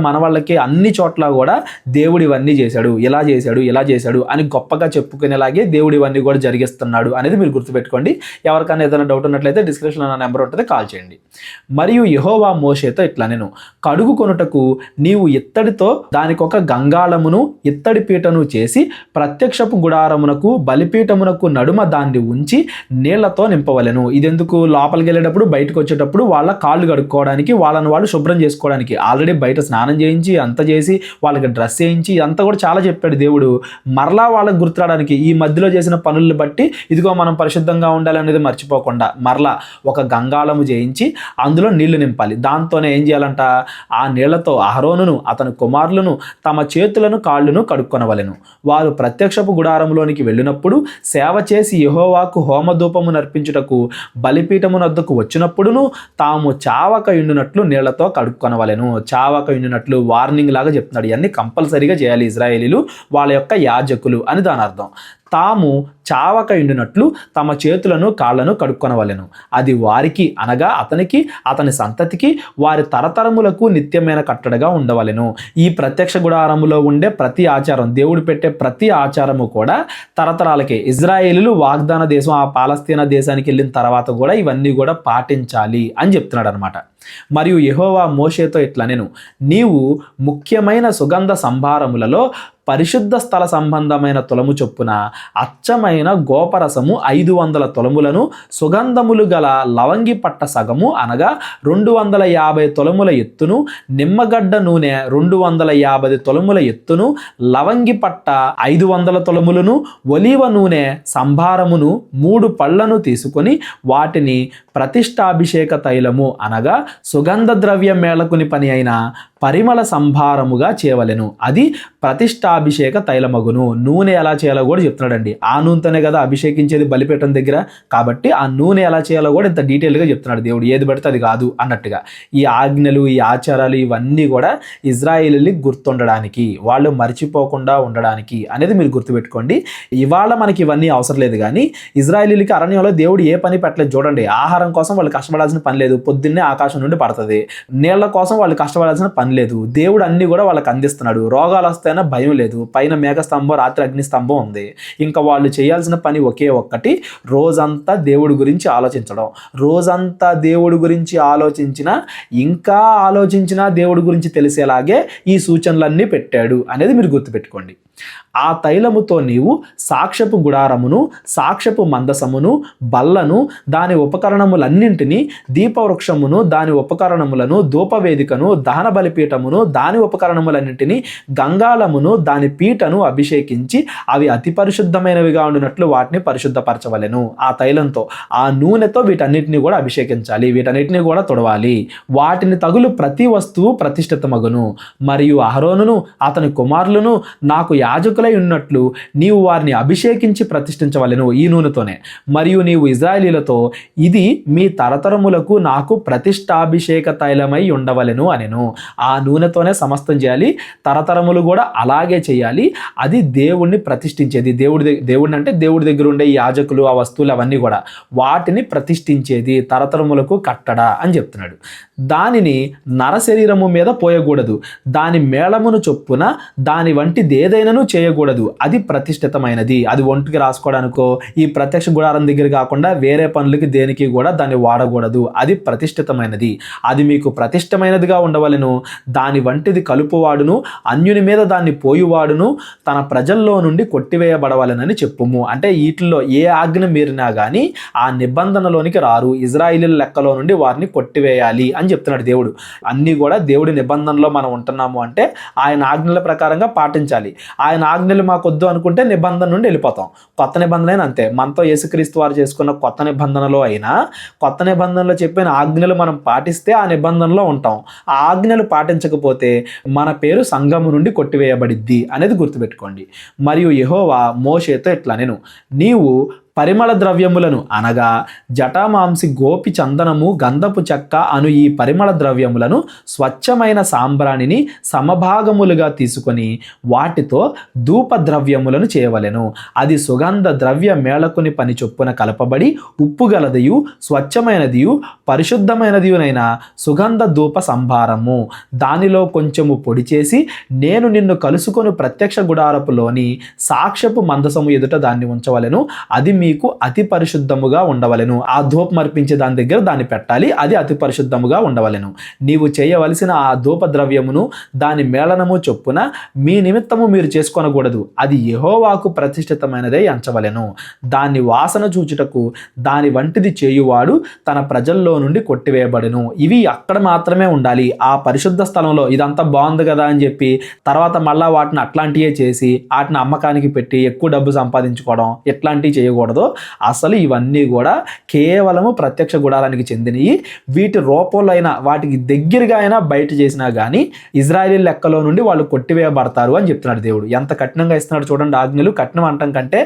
మనవాళ్ళకే అన్ని చోట్ల కూడా దేవుడు ఇవన్నీ చేశాడు, ఇలా చేశాడు, ఇలా చేశాడు అని గొప్పగా చెప్పుకునేలాగే దేవుడు ఇవన్నీ కూడా జరిగిస్తున్నాడు అనేది మీరు గుర్తుపెట్టుకోండి. ఎవరికైనా ఏదైనా డౌట్ ఉన్నట్లయితే డిస్క్రిప్షన్లో నా నెంబర్ ఉంటుంది, కాల్ చేయండి. మరియు యెహోవా మోషేతో ఇట్లనెను, కడుగు కొనుటకు నీవు ఇత్తడితో దానికొక గంగాళమును ఇత్తడి పీటను చేసి ప్రత్యక్షపు గుడారమునకు బలిపీఠమునకు నడుమ దాన్ని ఉంచి నీళ్లతో నింపవలెను. ఇదెందుకు, లోపలికి వెళ్ళేటప్పుడు బయటకు వచ్చేటప్పుడు వాళ్ళ కాళ్ళు కడుక్కోవడానికి, వాళ్ళని వాళ్ళు శుభ్రం చేసుకోవడానికి. ఆల్రెడీ బయట స్నానం చేయించి అంత చేసి వాళ్ళకి డ్రెస్ చేయించి అంతా కూడా చాలా చెప్పాడు దేవుడు. మరలా వాళ్ళకి గుర్తురావడానికి ఈ మధ్యలో చేసిన పనులను బట్టి ఇదిగో మనం పరిశుద్ధంగా ఉండాలి అనేది మర్చిపోకుండా మరలా ఒక గంగాళము చేయించి అందులో నీళ్లు నింపాలి. దాంతోనే ఏం చేయాలంట, ఆ నీళ్లతో అహరోనును అతని కుమారులను తమ చేతులను కాళ్ళును కడుక్కొనవలెను. వారు ప్రత్యక్షపు గుడారములోనికి వెళ్ళినప్పుడు సేవ చేసి యెహోవాకు హోమధూపము నర్పించుటకు బలిపీఠమునొద్దకు వచ్చినప్పుడును తాము చావక ఉండినట్లు నీళ్లతో కడుక్కొనవలెను. చావక ఉండినట్లు వార్నింగ్ లాగా చెప్తున్నాడు. ఇవన్నీ కంపల్సరీగా చేయాలి ఇజ్రాయేలీలు, వాళ్ళ యొక్క యాజకులు అని దాని అర్థం. తాము చావక ఉండినట్లు తమ చేతులను కాళ్లను కడుక్కొనవలెను. అది వారికి అనగా అతనికి అతని సంతతికి వారి తరతరములకు నిత్యమైన కట్టడగా ఉండవలెను. ఈ ప్రత్యక్ష గుడారములో ఉండే ప్రతి ఆచారం, దేవుడు పెట్టే ప్రతి ఆచారము కూడా తరతరాలకే. ఇజ్రాయేలీలు వాగ్దాన దేశం ఆ పాలస్తీనా దేశానికి వెళ్ళిన తర్వాత కూడా ఇవన్నీ కూడా పాటించాలి అని చెప్తున్నాడు అనమాట. మరియు యెహోవా మోషేతో ఇట్లనెను, నీవు ముఖ్యమైన సుగంధ సంభారములలో పరిశుద్ధ స్థల సంబంధమైన తులము చొప్పున అచ్చమైన గోపరసము 500 తులములను, సుగంధములు గల లవంగి పట్ట సగము అనగా 250 తులముల ఎత్తును, నిమ్మగడ్డ నూనె 250 తులముల ఎత్తును, లవంగి పట్ట 500 తులములను, ఒలీవ నూనె సంభారమును 3 పళ్లను తీసుకొని వాటిని ప్రతిష్టాభిషేక తైలము అనగా సుగంధ ద్రవ్య మేళకుని పని అయిన పరిమళ సంభారముగా చేయవలెను. అది ప్రతిష్టాభిషేక తైలమగును. నూనె ఎలా చేయాలో కూడా చెప్తున్నాడండి. ఆ నూనెతోనే కదా అభిషేకించేది బలిపీఠం దగ్గర, కాబట్టి ఆ నూనె ఎలా చేయాలో కూడా ఇంత డీటెయిల్గా చెప్తున్నాడు దేవుడు. ఏది పడితే అది కాదు అన్నట్టుగా. ఈ ఆజ్ఞలు, ఈ ఆచారాలు ఇవన్నీ కూడా ఇజ్రాయేలీలకు గుర్తుండడానికి, వాళ్ళు మర్చిపోకుండా ఉండడానికి అనేది మీరు గుర్తుపెట్టుకోండి. ఇవాళ మనకి ఇవన్నీ అవసరం లేదు, కానీ ఇజ్రాయేలీలకి అరణ్యంలో దేవుడు ఏ పని పెట్టలేదు చూడండి. ఆహారం కోసం వాళ్ళు కష్టపడాల్సిన పని లేదు, పొద్దున్నే ఆకాశం నుండి పడుతుంది. నీళ్ల కోసం వాళ్ళు కష్టపడాల్సిన పని పని లేదు. దేవుడు అన్ని కూడా వాళ్ళకి అందిస్తున్నాడు. రోగాలు వస్తాయన్నా భయం లేదు. పైన మేఘస్తంభం, రాత్రి అగ్నిస్తంభం ఉంది. ఇంకా వాళ్ళు చేయాల్సిన పని ఒకే ఒక్కటి, రోజంతా దేవుడి గురించి ఆలోచించడం. రోజంతా దేవుడి గురించి ఇంకా ఆలోచించినా దేవుడి గురించి తెలిసేలాగే ఈ సూచనలన్నీ పెట్టాడు అనేది మీరు గుర్తుపెట్టుకోండి. ఆ తైలముతో నీవు సాక్ష్యపు గుడారమును, సాక్ష్యపు మందసమును, బల్లను, దాని ఉపకరణములన్నింటినీ, దీపవృక్షమును, దాని ఉపకరణములను, ధూపవేదికను, దహన బలిపీఠమును, దాని ఉపకరణములన్నింటినీ, గంగాళమును, దాని పీటను అభిషేకించి అవి అతి పరిశుద్ధమైనవిగా ఉండినట్లు వాటిని పరిశుద్ధపరచవలెను. ఆ తైలంతో, ఆ నూనెతో వీటన్నిటిని కూడా అభిషేకించాలి, వీటన్నిటిని కూడా తొడవాలి. వాటిని తగులు ప్రతి వస్తువు ప్రతిష్ఠితమగును. మరియు అహరోనును అతని కుమారులను నాకు యాజకులై ఉన్నట్లు నీవు వారిని అభిషేకించి ప్రతిష్ఠించవలెను ఈ నూనెతోనే. మరియు నీవు ఇశ్రాయేలీలతో, ఇది మీ తరతరములకు నాకు ప్రతిష్టాభిషేక తైలమై ఉండవలెను అనెను. ఆ నూనెతోనే సమస్తం చేయాలి, తరతరములు కూడా అలాగే చేయాలి. అది దేవుణ్ణి ప్రతిష్ఠించేది. దేవుడిని అంటే దేవుడి దగ్గర ఉండే ఈ యాజకులు, ఆ వస్తువులు అవన్నీ కూడా వాటిని ప్రతిష్ఠించేది, తరతరములకు కట్టడా అని చెప్తున్నాడు. దానిని నరశరీరము మీద పోయకూడదు, దాని మేళమును చొప్పున దాని వంటిది ఏదైనాను చేయకూడదు. అది ప్రతిష్ఠితమైనది. అది ఒంటికి రాసుకోవడానికో ఈ ప్రత్యక్ష గుడారం దగ్గర కాకుండా వేరే పనులకి దేనికి కూడా దాన్ని వాడకూడదు. అది ప్రతిష్ఠితమైనది. అది మీకు ప్రతిష్టమైనదిగా ఉండవలెను. దాని వంటిది కలుపువాడును, అన్యుని మీద దాన్ని పోయువాడును తన ప్రజల్లో నుండి కొట్టివేయబడవలెనని చెప్పుము. అంటే వీటిల్లో ఏ ఆజ్ఞ మీరినా కానీ ఆ నిబంధనలోనికి రారు. ఇశ్రాయేలీయుల లెక్కలో నుండి వారిని కొట్టివేయాలి అని చెప్తున్నాడు దేవుడు. అన్నీ కూడా దేవుడి నిబంధనలో మనం ఉంటున్నాము అంటే ఆయన ఆజ్ఞల ప్రకారంగా పాటించాలి. ఆయన ఆజ్ఞలు మాకు వద్దు అనుకుంటే నిబంధన నుండి వెళ్ళిపోతాం. కొత్త నిబంధన అయినా అంతే. మనతో యేసుక్రీస్తు వారు చేసుకున్న కొత్త నిబంధనలో అయినా, కొత్త నిబంధనలో చెప్పిన ఆజ్ఞలు మనం పాటిస్తే ఆ నిబంధనలో ఉంటాం. ఆ ఆజ్ఞలు పాటించకపోతే మన పేరు సంఘము నుండి కొట్టివేయబడిద్ది అనేది గుర్తుపెట్టుకోండి. మరియు యెహోవా మోషేతో ఇట్లా, నీవు పరిమళ ద్రవ్యములను అనగా జటామాంసి, గోపి, చందనము, గంధపు చెక్క అను ఈ పరిమళ ద్రవ్యములను స్వచ్ఛమైన సాంబ్రాణిని సమభాగములుగా తీసుకొని వాటితో ధూప ద్రవ్యములను చేయవలెను. అది సుగంధ ద్రవ్య మేళకుని పని చొప్పున కలపబడి ఉప్పు గలదియు స్వచ్ఛమైనదియు పరిశుద్ధమైనదియునైన సుగంధ ధూప సంభారము. దానిలో కొంచెము పొడి చేసి నేను నిన్ను కలుసుకొని ప్రత్యక్ష గుడారపులోని సాక్ష్యపు మందసము ఎదుట దాన్ని ఉంచవలెను. అది మీకు అతి పరిశుద్ధముగా ఉండవలెను. ఆ ధూపం అర్పించే దాని దగ్గర దాన్ని పెట్టాలి. అది అతి పరిశుద్ధముగా ఉండవలెను. నీవు చేయవలసిన ఆ ధూప ద్రవ్యమును దాని మేళనము చొప్పున మీ నిమిత్తము మీరు చేసుకొనకూడదు. అది యెహోవాకు ప్రతిష్ఠితమైనదే ఎంచవలెను. దాన్ని వాసన చూచుటకు దాని వంటిది చేయువాడు తన ప్రజల్లో నుండి కొట్టివేయబడెను. ఇవి అక్కడ మాత్రమే ఉండాలి, ఆ పరిశుద్ధ స్థలంలో. ఇదంతా బాగుంది కదా అని చెప్పి తర్వాత మళ్ళా వాటిని అట్లాంటివే చేసి వాటిని అమ్మకానికి పెట్టి ఎక్కువ డబ్బు సంపాదించుకోవడం ఇట్లాంటివి చేయకూడదు. అసలు ఇవన్నీ కూడా కేవలము ప్రత్యక్ష గుడారానికి చెందినవి. వీటి రూపంలో అయినా వాటికి దగ్గరగా అయినా బయట చేసినా కానీ ఇశ్రాయేలీయుల లెక్కలో నుండి వాళ్ళు కొట్టివేయబడతారు అని చెప్తున్నాడు దేవుడు. ఎంత కఠినంగా ఇస్తున్నాడు చూడండి ఆజ్ఞలు. కఠినం అంటం కంటే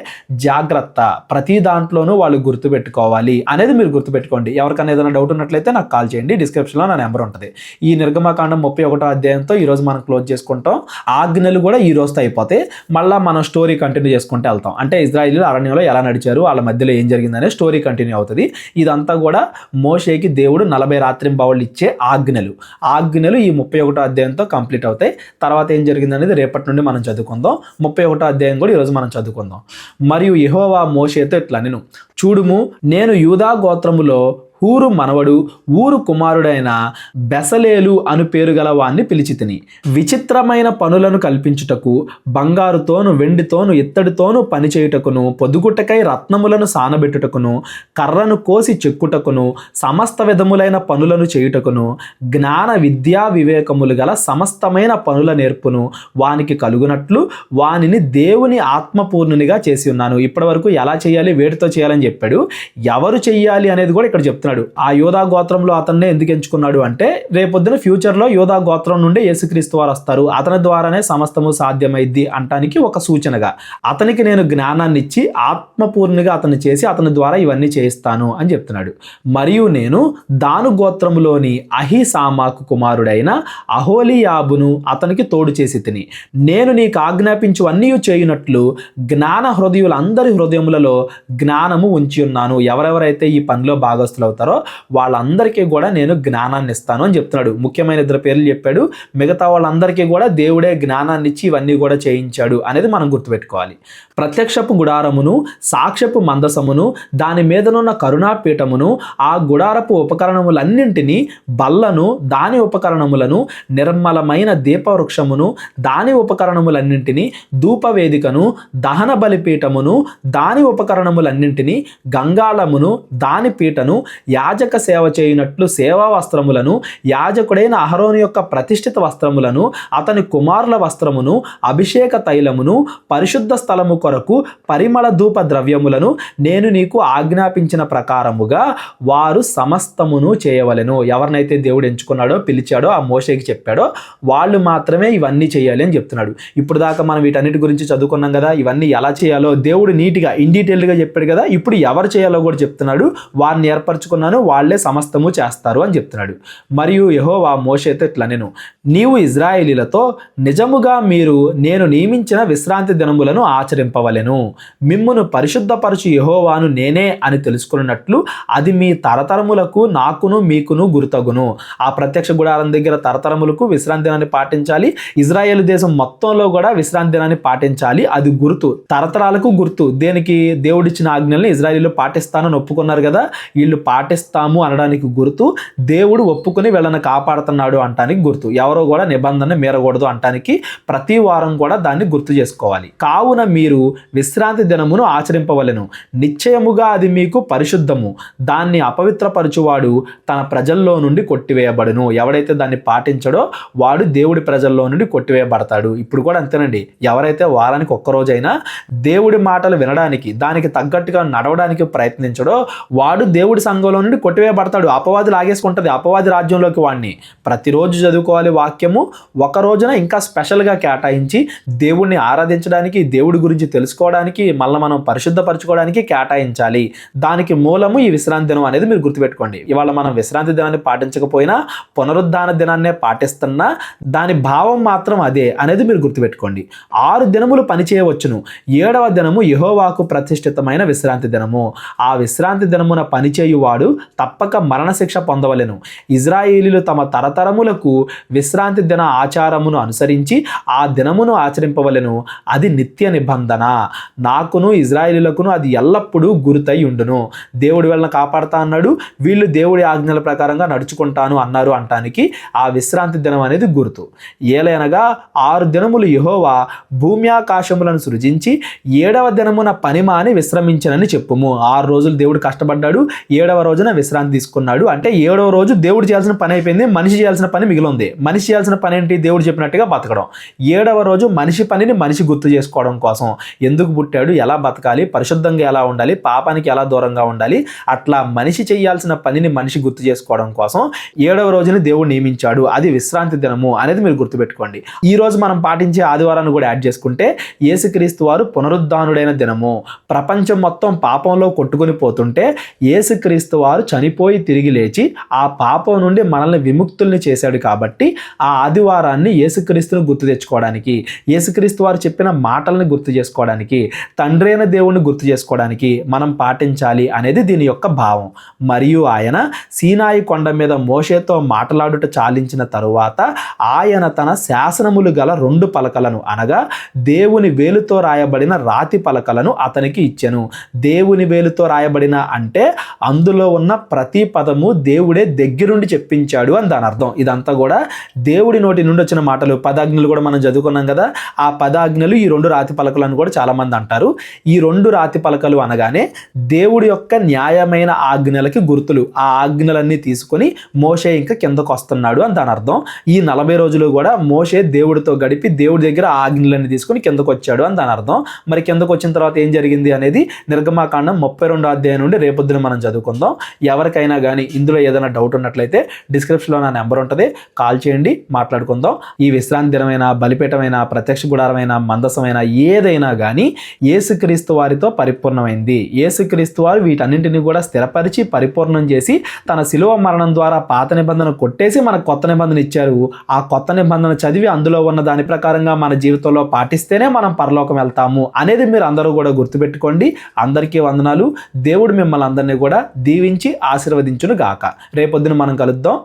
జాగ్రత్త, ప్రతి దాంట్లోనూ వాళ్ళు గుర్తుపెట్టుకోవాలి అనేది మీరు గుర్తుపెట్టుకోండి. ఎవరికైనా ఏదైనా డౌట్ ఉన్నట్లయితే నాకు కాల్ చేయండి, డిస్క్రిప్షన్లో నా నెంబర్ ఉంటుంది. ఈ నిర్గమకాండం 31వ అధ్యాయంతో ఈరోజు మనం క్లోజ్ చేసుకుంటాం. ఆజ్ఞలు కూడా ఈ రోజుతో అయిపోతే మళ్ళీ మనం స్టోరీ కంటిన్యూ చేసుకుంటూ వెళ్తాం. అంటే ఇశ్రాయేలీయులు అరణ్యంలో ఎలా నడిచారు, వాళ్ళ మధ్యలో ఏం జరిగిందనే స్టోరీ కంటిన్యూ అవుతుంది. ఇదంతా కూడా మోషేకి దేవుడు 40 రాత్రింబవళ్ళు ఇచ్చే ఆజ్ఞలు ఈ 31వ అధ్యాయంతో కంప్లీట్ అవుతాయి. తర్వాత ఏం జరిగిందనేది రేపటి నుండి మనం చదువుకుందాం. 31వ అధ్యాయం కూడా ఈరోజు మనం చదువుకుందాం. మరియు యెహోవా మోషేతో ఇట్లా, చూడుము, నేను యూదా గోత్రములో హూరు మనవడు ఊరు కుమారుడైన బెసలేలు అను పేరు గల వాణ్ణి పిలిచితిని. విచిత్రమైన పనులను కల్పించుటకు, బంగారుతోను వెండితోను ఇత్తడితోను పనిచేయుటకును, పొదుగుటకై రత్నములను సానబెట్టుటకును, కర్రను కోసి చెక్కుటకును, సమస్త విధములైన పనులను చేయుటకును, జ్ఞాన విద్యా వివేకములు గల సమస్తమైన పనుల నేర్పును వానికి కలుగునట్లు వానిని దేవుని ఆత్మపూర్ణునిగా చేసి ఉన్నాను. ఇప్పటి వరకు ఎలా చేయాలి, వేటితో చేయాలని చెప్పాడు. ఎవరు చెయ్యాలి అనేది కూడా ఇక్కడ చెప్తున్నాడు. ఆ యోధా గోత్రంలో అతన్నే ఎందుకు ఎంచుకున్నాడు అంటే రేపొద్దున ఫ్యూచర్లో యోధా గోత్రం నుండి యేసుక్రీస్తు వారు వస్తారు, అతని ద్వారానే సమస్తము సాధ్యమైద్ది అంటానికి ఒక సూచనగా అతనికి నేను జ్ఞానాన్ని ఇచ్చి ఆత్మపూర్ణిగా అతన్ని చేసి అతని ద్వారా ఇవన్నీ చేయిస్తాను అని చెప్తున్నాడు. మరియు నేను దాను గోత్రములోని అహీసామాకు కుమారుడైన అహోలియాబును అతనికి తోడు చేసి తిని, నేను నీకు ఆజ్ఞాపించు అన్నీ చేయునట్లు జ్ఞాన హృదయులందరి హృదయములలో జ్ఞానము ఉంచి ఉన్నాను. ఎవరెవరైతే ఈ పనిలో భాగస్తులు అవుతారో వాళ్ళందరికీ కూడా నేను జ్ఞానాన్ని ఇస్తాను అని చెప్తున్నాడు. ముఖ్యమైన 2 పేర్లు చెప్పాడు. మిగతా వాళ్ళందరికీ కూడా దేవుడే జ్ఞానాన్ని ఇచ్చి ఇవన్నీ కూడా చేయించాడు అనేది మనం గుర్తుపెట్టుకోవాలి. ప్రత్యక్షపు గుడారమును, సాక్ష్యపు మందసమును, దాని మీదనున్న కరుణాపీఠమును, ఆ గుడారపు ఉపకరణములన్నింటినీ, బల్లను, దాని ఉపకరణములను, నిర్మలమైన దీపవృక్షమును, దాని ఉపకరణములన్నింటినీ, ధూపవేదికను, దహన బలిపీఠమును, దాని ఉపకరణములన్నింటినీ, గంగాళమును, దాని పీటను, యాజక సేవ చేయునట్లు సేవా వస్త్రములను, యాజకుడైన అహరోను యొక్క ప్రతిష్ఠిత వస్త్రములను, అతని కుమారుల వస్త్రమును, అభిషేక తైలమును, పరిశుద్ధ స్థలము కొరకు పరిమళ ధూప ద్రవ్యములను నేను నీకు ఆజ్ఞాపించిన ప్రకారముగా వారు సమస్తమును చేయవలెను. ఎవరినైతే దేవుడు ఎంచుకున్నాడో, పిలిచాడో, ఆ మోషేకి చెప్పాడో వాళ్ళు మాత్రమే ఇవన్నీ చేయాలి అని చెప్తున్నాడు. ఇప్పుడు దాకా మనం వీటన్నిటి గురించి చదువుకున్నాం కదా. ఇవన్నీ ఎలా చేయాలో దేవుడు నీట్గా ఇన్డీటెయిల్డ్గా చెప్పాడు కదా. ఇప్పుడు ఎవరు చేయాలో కూడా చెప్తున్నాడు. వారిని ఏర్పరచుకున్నాను, వాళ్ళే సమస్తము చేస్తారు అని చెప్తున్నాడు. మరియు యెహోవా మోషేతో ఇట్లా, నేను నీవు ఇజ్రాయేలీలతో నిజముగా మీరు నేను నియమించిన విశ్రాంతి దినములను ఆచరింపవలెను. మిమ్మును పరిశుద్ధపరచు యెహోవాను నేనే అని తెలుసుకున్నట్లు అది మీ తరతరములకు నాకును మీకును గుర్తగును. ఆ ప్రత్యక్ష గుడారం దగ్గర తరతరములకు విశ్రాంతి దినాన్ని పాటించాలి. ఇజ్రాయేల్ దేశం మొత్తంలో కూడా విశ్రాంతి దినాన్ని పాటించాలి. అది గుర్తు, తరతరాలకు గుర్తు. దేనికి? దేవుడిచ్చిన ఆజ్ఞల్ని ఇజ్రాయేలీలు పాటిస్తానని ఒప్పుకున్నారు కదా. వీళ్ళు పాటిస్తాము అనడానికి గుర్తు, దేవుడు ఒప్పుకుని వీళ్ళని కాపాడుతున్నాడు అంటానికి గుర్తు. ఎవరో కూడా నిబంధన మీరకూడదు అంటానికి ప్రతి వారం కూడా దాన్ని గుర్తు చేసుకోవాలి. కావున మీరు విశ్రాంతి దినమును ఆచరింపవలెను. నిశ్చయముగా అది మీకు పరిశుద్ధము. దాన్ని అపవిత్రపరచువాడు తన ప్రజల్లో నుండి కొట్టివేయబడును. ఎవడైతే దాన్ని పాటించడో వాడు దేవుడి ప్రజల్లో నుండి కొట్టివేయబడతాడు. ఇప్పుడు కూడా అంతేనండి. ఎవరైతే వారానికి ఒక్కరోజైనా దేవుడి మాటలు వినడానికి, దానికి తగ్గట్టుగా నడవడానికి ప్రయత్నించడో వాడు దేవుడి సంఘంలో నుండి కొట్టివేయబడతాడు. అపవాది లాగేసుకుంటుంది అపవాది రాజ్యంలోకి వాడిని. ప్రతిరోజు చదువుకోవాలి వాక్యము. ఒక రోజున ఇంకా స్పెషల్గా కేటాయించి దేవుడిని ఆరాధించడానికి, దేవుడి గురించి తెలుసుకోవడానికి, మళ్ళీ మనం పరిశుద్ధపరచుకోవడానికి కేటాయించాలి. దానికి మూలము ఈ విశ్రాంతి దినం అనేది మీరు గుర్తుపెట్టుకోండి. ఇవాళ మనం విశ్రాంతి దినాన్ని పాటించకపోయినా పునరుద్ధాన దినాన్నే పాటిస్తున్నా దాని భావం మాత్రం అదే అనేది మీరు గుర్తుపెట్టుకోండి. 6 దినములు పని చేయవచ్చును, 7వ దినము యెహోవాకు ప్రతిష్ఠితమైన విశ్రాంతి దినము. ఆ విశ్రాంతి దినమున పనిచేయువాడు తప్పక మరణశిక్ష పొందవలెను. ఇజ్రాయేలీలు తమ తరతరములకు విశ్రాంతి దిన ఆచారమును అనుసరించి ఆ దినమును ఆచరింపవలెను. అది నిత్య నిబంధన. నాకును ఇజ్రాయేలీలకును అది ఎల్లప్పుడూ గుర్తై ఉండును. దేవుడు వీళ్ళని కాపాడుతా అన్నాడు, వీళ్ళు దేవుడి ఆజ్ఞల ప్రకారంగా నడుచుకుంటాను అన్నారు అంటానికి ఆ విశ్రాంతి దినం అనేది గుర్తు. ఏలైనగా 6 దినములు యెహోవా భూమి ఆకాశములను సృజించి 7వ దినమున పనిమాని విశ్రమించనని చెప్పుము. 6 రోజులు దేవుడు కష్టపడ్డాడు, 7వ రోజున విశ్రాంతి తీసుకున్నాడు. అంటే 7వ రోజు దేవుడు చేయాల్సిన పని అయిపోయింది, మనిషి చేయాల్సిన పని మిగిలింది. మనిషి చేయాల్సిన పని ఏంటి? దేవుడు చెప్పినట్టుగా బతకడం. 7వ రోజు మనిషి పనిని మనిషి గుర్తు చేసుకోవడం కోసం, ఎందుకు పుట్టాడు, ఎలా బతకాలి, పరిశుద్ధంగా ఎలా ఉండాలి, పాపానికి ఎలా దూరంగా ఉండాలి, అట్లా మనిషి చేయాల్సిన పనిని మనిషి గుర్తు చేసుకోవడం కోసం 7వ రోజుని దేవుడు నియమించాడు. అది విశ్రాంతి దినము అనేది మీరు గుర్తుపెట్టుకోండి. ఈ రోజు మనం పాటించే ఆదివారాన్ని కూడా యాడ్ చేసుకుంటే యేసుక్రీస్తు వారు పునరుద్ధానుడైన దినము. ప్రపంచం మొత్తం పాపంలో కొట్టుకుని పోతుంటే యేసుక్రీస్తు వారు చనిపోయి తిరిగి లేచి ఆ పాపం నుండి మనల్ని విముక్తుల్ని చేశాడు. కాబట్టి ఆ ఆదివారాన్ని యేసుక్రీస్తును గుర్తు తెచ్చుకోవడానికి, యేసుక్రీస్తు వారు చెప్పిన మాటలను గుర్తు చేసుకోవడానికి, తండ్రి అయిన దేవుణ్ణి గుర్తు చేసుకోవడానికి మనం పాటించాలి అనేది దీని యొక్క భావం. మరియు ఆయన సీనాయి కొండ మీద మోషేతో మాట్లాడుట చాలించిన తరువాత ఆయన తన శాసనములు గల 2 పలకలను, అనగా దేవుని వేలుతో రాయబడిన రాతి పలకలను అతనికి ఇచ్చెను. దేవుని వేలుతో రాయబడిన అంటే అందులో ఉన్న ప్రతి పదము దేవుడే దగ్గరుండి చెప్పించాడు అని దాని అర్థం. ఇదంతా కూడా దేవుడి నోటి నుండి వచ్చిన మాటలు. పదాజ్ఞలు కూడా మనం చదువుకున్నాం కదా. ఆ పదాజ్ఞలు ఈ 2 రాతి పలకలను కూడా చాలా మంది అంటారు. ఈ 2 రాతి పలకలు అనగానే దేవుడి యొక్క న్యాయమైన ఆజ్ఞలకి గుర్తులు. ఆ ఆజ్ఞలన్నీ తీసుకొని మోషే ఇంకా కిందకు వస్తున్నాడు అని దాని అర్థం. ఈ 40 రోజులు కూడా మోషే దేవుడితో గడిపి దేవుడి దగ్గర ఆజ్ఞలన్నీ తీసుకొని కిందకు వచ్చాడు అని దాని అర్థం. మరి కిందకు వచ్చిన తర్వాత ఏం జరిగింది అనేది నిర్గమాకాండం 32వ అధ్యాయం నుండి రేపొద్దున మనం చదువుకుందాం. ఎవరికైనా కానీ ఇందులో ఏదైనా డౌట్ ఉన్నట్లయితే డిస్క్రిప్షన్లో నా నెంబర్ ఉంటుంది, కాల్ చేయండి, మాట్లాడుకుందాం. ఈ విశ్రాంతి దినమైన, బలిపీఠమైన, ప్రత్యక్ష గుడారమైన, మందసమైన ఏదైనా కానీ యేసుక్రీస్తు వారితో పరిపూర్ణమైంది. యేసుక్రీస్తు వారు వీటన్నింటినీ కూడా స్థిరపరిచి పరిపూర్ణం చేసి తన శిలువ మరణం ద్వారా పాత నిబంధన కొట్టేసి మనకు కొత్త నిబంధన ఇచ్చారు. ఆ కొత్త నిబంధన చదివి అందులో ఉన్న దాని ప్రకారంగా మన జీవితంలో పాటిస్తేనే మనం పరలోకం వెళ్తాము అనేది మీరు అందరూ కూడా గుర్తుపెట్టుకోండి. అందరికీ వందనాలు. దేవుడు మిమ్మల్ని అందరినీ కూడా దీవించి దీవించి ఆశీర్వదించును గాక. రేపొద్దున మనం కలుద్దాం.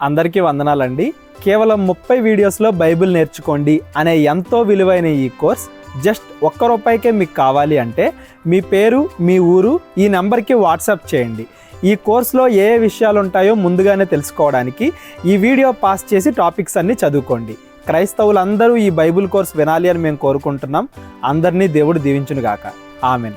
అందరికీ వందనాలండి. కేవలం 30 వీడియోస్లో బైబిల్ నేర్చుకోండి అనే ఎంతో విలువైన ఈ కోర్స్ జస్ట్ ₹1 మీకు కావాలి అంటే మీ పేరు, మీ ఊరు ఈ నెంబర్కి వాట్సాప్ చేయండి. ఈ కోర్సులో ఏ విషయాలు ఉంటాయో ముందుగానే తెలుసుకోవడానికి ఈ వీడియో పాస్ చేసి టాపిక్స్ అన్నీ చదువుకోండి. క్రైస్తవులందరూ ఈ బైబిల్ కోర్స్ వినాలి అని మేము కోరుకుంటున్నాం. అందరినీ దేవుడు దీవించును గాక. ఆమెన్.